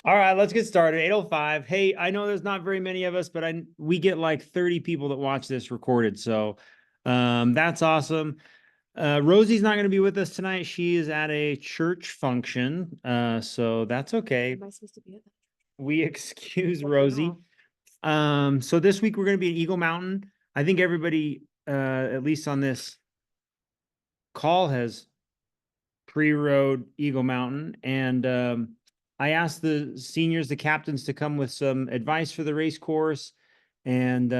All right, let's get started. 8:05. Hey, I know there's not very many of us, but we get like 30 people that watch this recorded. So that's awesome. Rosie's not going to be with us tonight. She is at a church function. So that's okay. Am I supposed to be at that? We excuse Rosie. So this week we're going to be at Eagle Mountain. I think everybody, at least on this call, has pre-rode Eagle Mountain. And I asked the seniors, the captains, to come with some advice for the race course and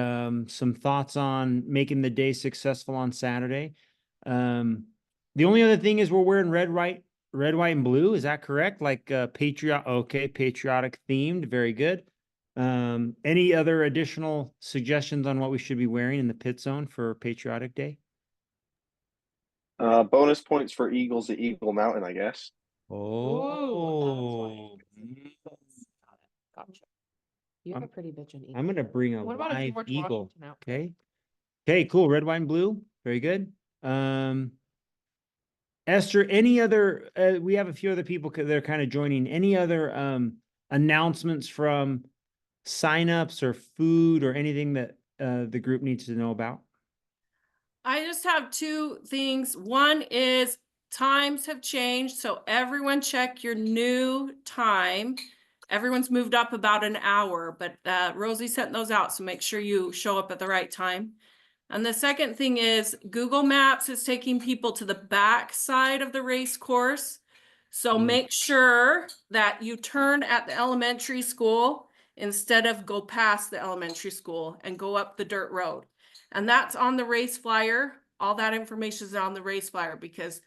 some thoughts on making the day successful on Saturday. The only other thing is we're wearing red, white, and blue. Is that correct? Like patriotic themed. Very good. Any other additional suggestions on what we should be wearing in the pit zone for Patriotic Day? Bonus points for Eagles at Eagle Mountain, I guess. Oh, Gotcha. You have a pretty bitch in eagle. I'm gonna bring a What about a live George eagle. Washington outfit? Okay. Okay, cool. Red, white, and blue. Very good. Esther, any other we have a few other people that are kind of joining. Any other announcements from signups or food or anything that the group needs to know about? I just have two things. One is times have changed, so everyone check your new time. Everyone's moved up about an hour, but Rosie sent those out, so make sure you show up at the right time. And the second thing is Google Maps is taking people to the back side of the race course. So make sure that you turn at the elementary school instead of go past the elementary school and go up the dirt road. And that's on the race flyer. All that information is on the race flyer because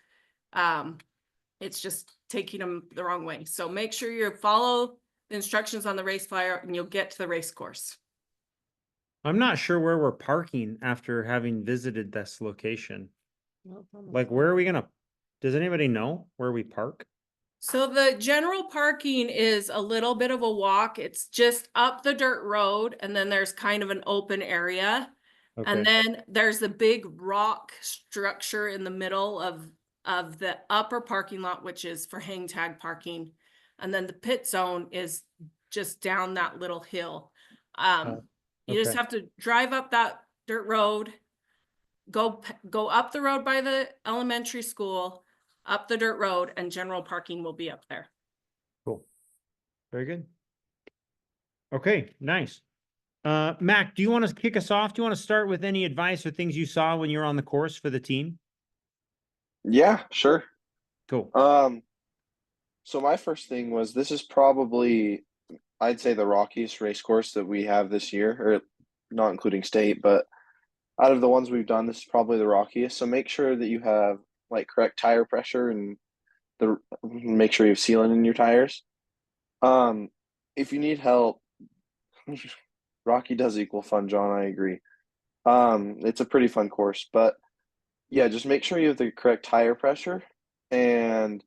it's just taking them the wrong way. So make sure you follow the instructions on the race flyer and you'll get to the race course. I'm not sure where we're parking after having visited this location. Like, where are we gonna? Does anybody know where we park? So the general parking is a little bit of a walk. It's just up the dirt road and then there's kind of an open area. Okay. And then there's the big rock structure in the middle of the upper parking lot, which is for hang tag parking. And then the pit zone is just down that little hill. You just okay. have to drive up that dirt road, go up the road by the elementary school, up the dirt road, and general parking will be up there. Cool. Very good. Okay, nice. Mac, do you want to kick us off? Do you want to start with any advice or things you saw when you were on the course for the team? Yeah, sure. Cool. So my first thing was this is probably, I'd say, the rockiest race course that we have this year, or not including state, but out of the ones we've done, this is probably the rockiest. So make sure that you have like correct tire pressure and make sure you have sealant in your tires. If you need help, Rocky does equal fun, John. I agree. It's a pretty fun course, but yeah, just make sure you have the correct tire pressure, and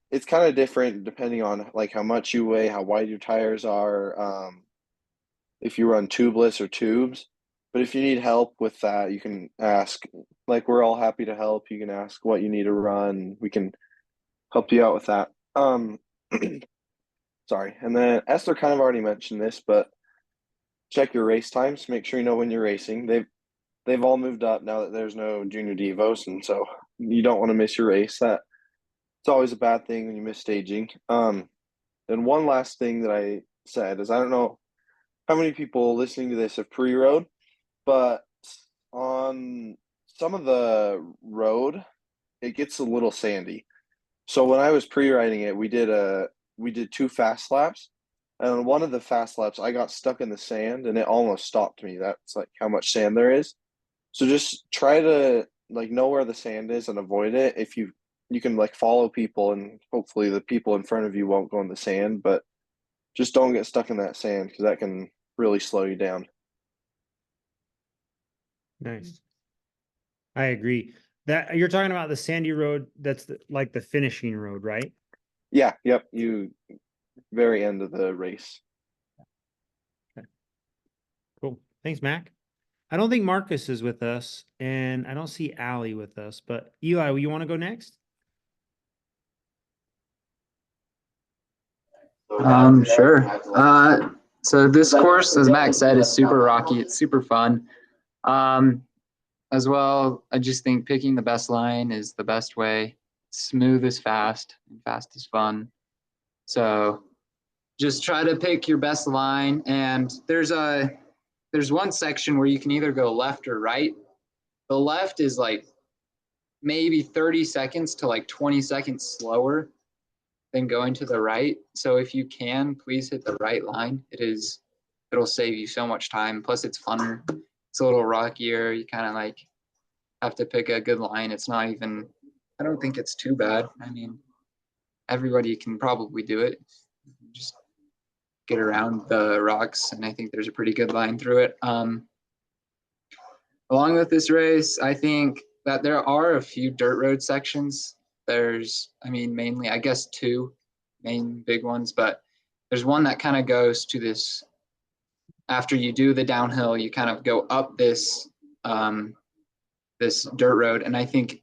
it's kind of different depending on like how much you weigh, how wide your tires are, if you run tubeless or tubes. But if you need help with that, you can ask. Like, we're all happy to help. You can ask what you need to run. We can help you out with that. Sorry. And then Esther kind of already mentioned this, but check your race times. Make sure you know when you're racing. They've all moved up now that there's no junior devos, and so you don't want to miss your race. That it's always a bad thing when you miss staging. And one last thing that I said is I don't know how many people listening to this have pre-rode, but on some of the road, it gets a little sandy. So when I was pre-riding it, we did 2 fast laps, and on one of the fast laps, I got stuck in the sand, and it almost stopped me. That's like how much sand there is. So just try to like know where the sand is and avoid it. If you can like follow people, and hopefully the people in front of you won't go in the sand, but just don't get stuck in that sand because that can really slow you down. Nice. I agree. That you're talking about the sandy road, that's like the finishing road, right? Yeah, yep. You very end of the race. Okay. Cool. Thanks, Mac. I don't think Marcus is with us, and I don't see Allie with us, but Eli, you want to go next? Sure. So this course, as Max said, is super rocky. It's super fun. As well, I just think picking the best line is the best way. Smooth is fast, and fast is fun. So just try to pick your best line. And there's one section where you can either go left or right. The left is like maybe 30 seconds to like 20 seconds slower than going to the right. So if you can, please hit the right line. It'll save you so much time. Plus it's funner. It's a little rockier. You kind of like have to pick a good line. It's not even, I don't think it's too bad. I mean, everybody can probably do it. Just get around the rocks, and I think there's a pretty good line through it. Along with this race, I think that there are a few dirt road sections. Mainly, I guess, two main big ones, but there's one that kind of goes to this, after you do the downhill, you kind of go up this dirt road. And I think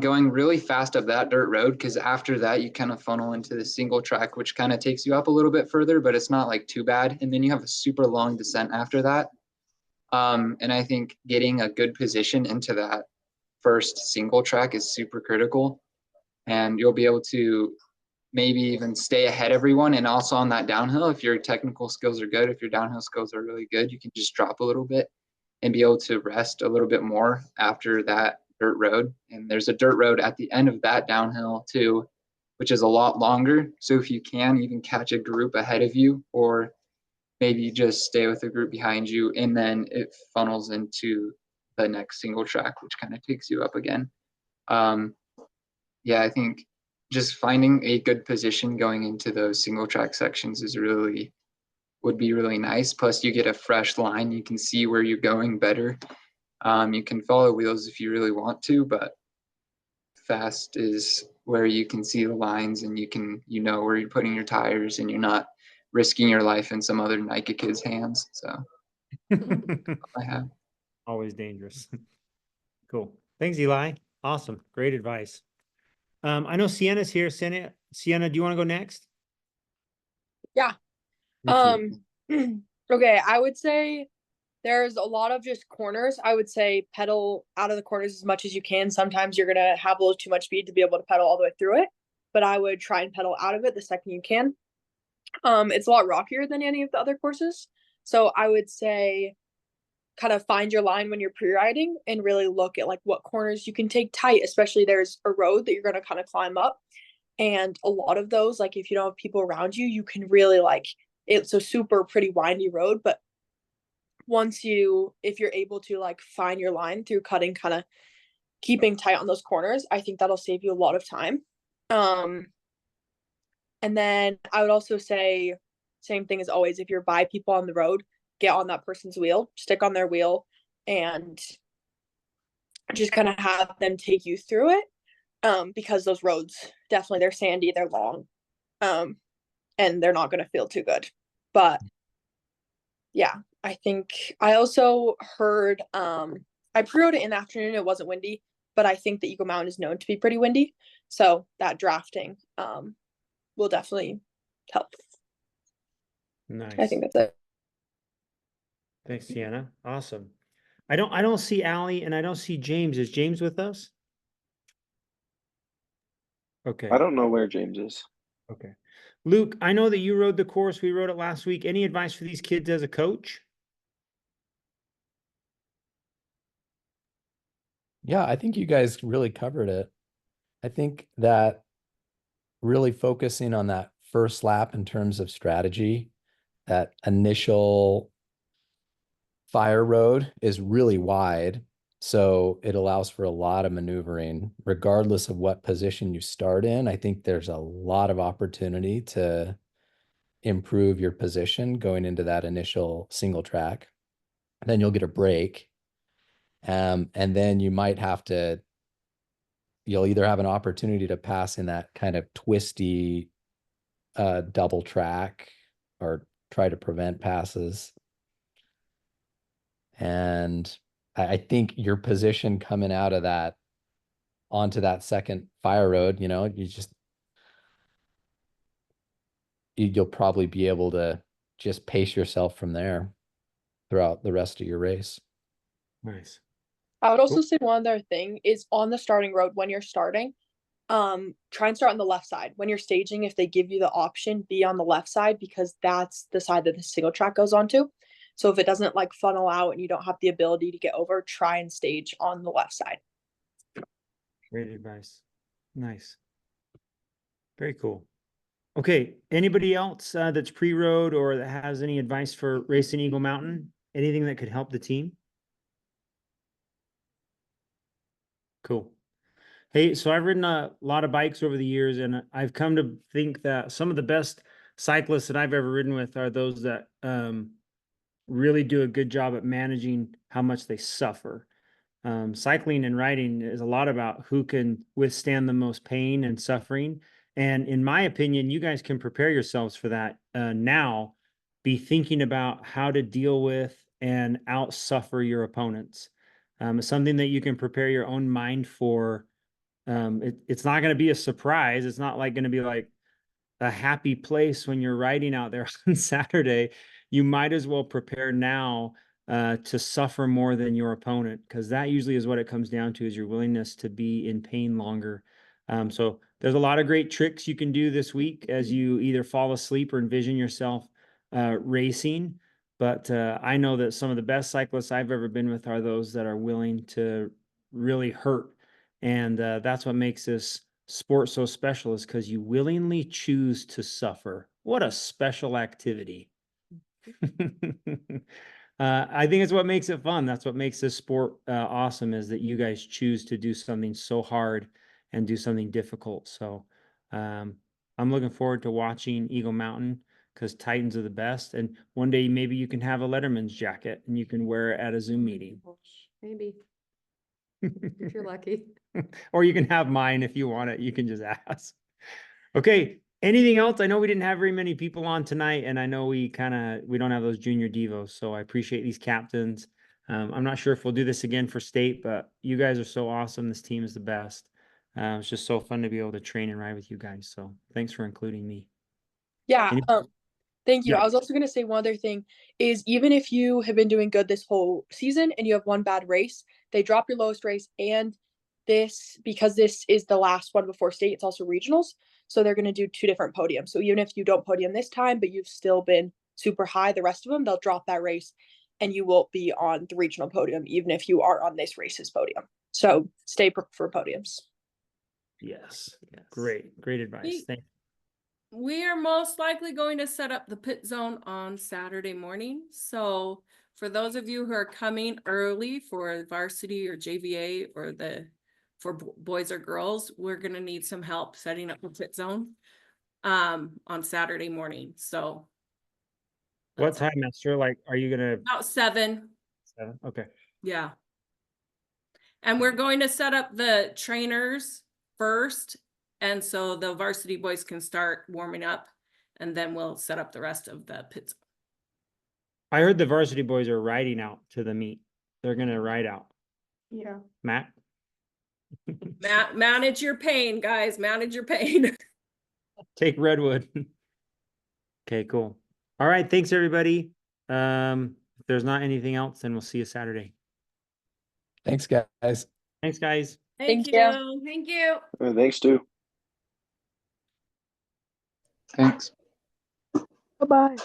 going really fast up that dirt road, because after that you kind of funnel into the single track, which kind of takes you up a little bit further, but it's not like too bad. And then you have a super long descent after that. And I think getting a good position into that first single track is super critical. And you'll be able to maybe even stay ahead of everyone. And also on that downhill, if your technical skills are good, if your downhill skills are really good, you can just drop a little bit and be able to rest a little bit more after that dirt road. And there's a dirt road at the end of that downhill too, which is a lot longer. So if you can, even catch a group ahead of you, or maybe just stay with the group behind you, and then it funnels into the next single track, which kind of takes you up again. I think just finding a good position going into those single track sections would be really nice. Plus you get a fresh line. You can see where you're going better. You can follow wheels if you really want to, but fast is where you can see the lines, and you know where you're putting your tires, and you're not risking your life in some other Nike kid's hands. So I have. Always dangerous. Cool. Thanks, Eli. Awesome. Great advice. I know Sienna's here. Sienna, do you want to go next? Yeah. Okay, I would say there's a lot of just corners. I would say pedal out of the corners as much as you can. Sometimes you're gonna have a little too much speed to be able to pedal all the way through it, but I would try and pedal out of it the second you can. It's a lot rockier than any of the other courses, so I would say kind of find your line when you're pre-riding and really look at like what corners you can take tight, especially there's a road that you're going to kind of climb up, and a lot of those, like if you don't have people around you, you can really like, it's a super pretty windy road, but if you're able to like find your line through cutting, kind of keeping tight on those corners, I think that'll save you a lot of time. And then I would also say, same thing as always, if you're by people on the road, get on that person's wheel, stick on their wheel, and just kind of have them take you through it. Because those roads, definitely, they're sandy, they're long, and they're not going to feel too good. But yeah, I think I also heard, I pre-rode it in the afternoon, it wasn't windy, but I think that Eagle Mountain is known to be pretty windy. So that drafting will definitely help. Nice. I think that's it. Thanks, Sienna. Awesome. I don't see Allie, and I don't see James. Is James with us? Okay. I don't know where James is. Okay. Luke, I know that you rode the course. We rode it last week. Any advice for these kids as a coach? Yeah, I think you guys really covered it. I think that really focusing on that first lap in terms of strategy, that initial fire road is really wide. So it allows for a lot of maneuvering, regardless of what position you start in. I think there's a lot of opportunity to improve your position going into that initial single track. Then you'll get a break. And then you might you'll either have an opportunity to pass in that kind of twisty double track, or try to prevent passes. And I think your position coming out of that onto that second fire road, you just you'll probably be able to just pace yourself from there throughout the rest of your race. Nice. I would also Cool. say one other thing is on the starting road when you're starting, try and start on the left side. When you're staging, if they give you the option, be on the left side because that's the side that the single track goes onto. So if it doesn't like funnel out and you don't have the ability to get over, try and stage on the left side. Great advice. Nice. Very cool. Okay, anybody else that's pre-road or that has any advice for racing Eagle Mountain? Anything that could help the team? Cool. Hey, so I've ridden a lot of bikes over the years, and I've come to think that some of the best cyclists that I've ever ridden with are those that really do a good job at managing how much they suffer. Cycling and riding is a lot about who can withstand the most pain and suffering. And in my opinion, you guys can prepare yourselves for that now. Be thinking about how to deal with and out suffer your opponents. It's something that you can prepare your own mind for. It's not going to be a surprise. It's not like going to be like a happy place when you're riding out there on Saturday. You might as well prepare now to suffer more than your opponent, because that usually is what it comes down to, is your willingness to be in pain longer. So there's a lot of great tricks you can do this week as you either fall asleep or envision yourself racing. But I know that some of the best cyclists I've ever been with are those that are willing to really hurt. And that's what makes this sport so special, is because you willingly choose to suffer. What a special activity. I think it's what makes it fun. That's what makes this sport awesome, is that you guys choose to do something so hard and do something difficult. So I'm looking forward to watching Eagle Mountain, because Titans are the best. And one day maybe you can have a Letterman's jacket and you can wear it at a Zoom meeting. Maybe, if you're lucky. Or you can have mine if you want it. You can just ask. Okay. Anything else? I know we didn't have very many people on tonight, and I know we don't have those junior devos. So I appreciate these captains. I'm not sure if we'll do this again for state, but you guys are so awesome. This team is the best. It's just so fun to be able to train and ride with you guys. So thanks for including me. Yeah. Thank you. Yeah. I was also going to say one other thing is, even if you have been doing good this whole season and you have one bad race, they drop your lowest race, and because this is the last one before state, it's also regionals. So they're going to do 2 different podiums. So even if you don't podium this time, but you've still been super high the rest of them, they'll drop that race and you will be on the regional podium, even if you are on this race's podium. So stay for podiums. Yes. Great advice. Thank you. We are most likely going to set up the pit zone on Saturday morning. So for those of you who are coming early for varsity or JVA or for boys or girls, we're going to need some help setting up the pit zone on Saturday morning. So What time, Esther? Like, are you gonna about 7? 7? Okay. Yeah. And we're going to set up the trainers first. And so the varsity boys can start warming up, and then we'll set up the rest of the pits. I heard the varsity boys are riding out to the meet. They're gonna ride out. Yeah. Matt? Manage your pain, guys. Manage your pain. Take Redwood. Okay, cool. All right, thanks everybody. If there's not anything else, then we'll see you Saturday. Thanks, guys. Thanks, guys. Thank you. Thank you. Thanks, Stu. Thanks. Bye-bye.